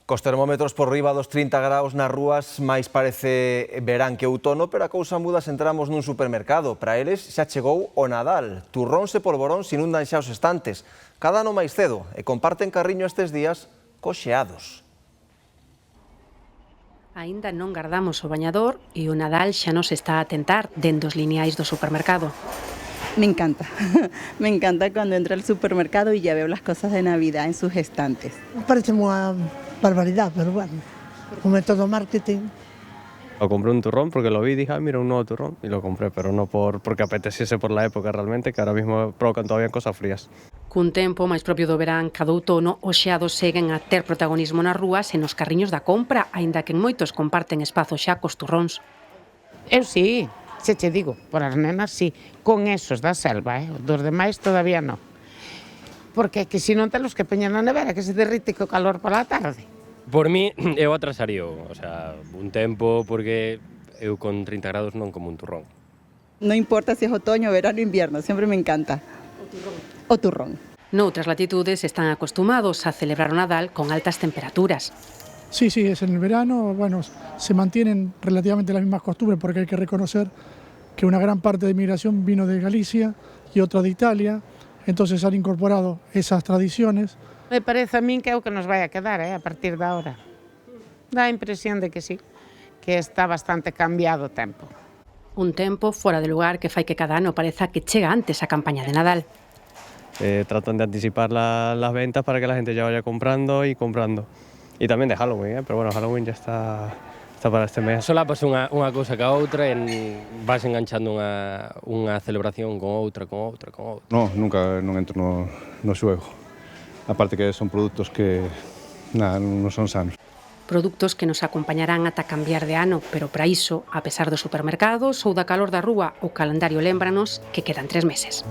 Cos termómetros por riba dos 30 graus nas rúas, máis parece verán que outono, pero a cousa muda se entramos nun supermercado. Para eles xa chegou o Nadal. Turróns e polvoróns inundan xa os estantes. Cada ano máis cedo e comparten carriño estes días cos xeados. Aínda non gardamos o bañador e o Nadal xa nos está a tentar dende os lineais do supermercado. Me encanta, me encanta cuando entro al supermercado y ya veo las cosas de Navidad en sus estantes. Parece unha barbaridad, pero bueno, como é todo marketing. Lo compré un turrón porque lo vi y dije, mira, un nuevo turrón, y lo compré, pero no porque apeteciese por la época realmente, que ahora mismo provocan todavía cosas frías. Cun tempo máis propio do verán cada outono, os xeados seguen a ter protagonismo nas rúas e nos carriños da compra, aínda que en moitos comparten espazo xa cos turróns. Eu sí, xe che digo, por as nenas sí, con esos da selva, dos demais todavía non. Porque que se non telos que peñar na nevera, que se derrite co calor pola tarde. Por mí, eu atrasaría, o sea, un tempo, porque eu con 30 grados non como un turrón. No importa si es otoño, verano o invierno, siempre me encanta. O turrón. Noutras latitudes están acostumados a celebrar o Nadal con altas temperaturas. Sí, es en el verano, bueno, se mantienen relativamente las mismas costumbres porque hay que reconocer que una gran parte de inmigración vino de Galicia y otra de Italia, entonces han incorporado esas tradiciones. Me parece a min que é o que nos vai a quedar, a partir de ahora. Dá a impresión de que sí, que está bastante cambiado o tempo. Un tempo fora de lugar que fai que cada ano pareza que chega antes a campaña de Nadal. Tratan de anticipar las ventas para que la gente ya vaya comprando y comprando. Y también de Halloween, pero bueno, Halloween ya está para este mes. Solapas unha cousa ca outra e vas enganchando unha celebración con outra. No, nunca non entro no xogo. Aparte que son produtos que non son sanos. Produtos que nos acompañarán ata cambiar de ano, pero para iso, a pesar dos supermercados ou da calor da rúa, o calendario lémbranos que quedan 3 meses.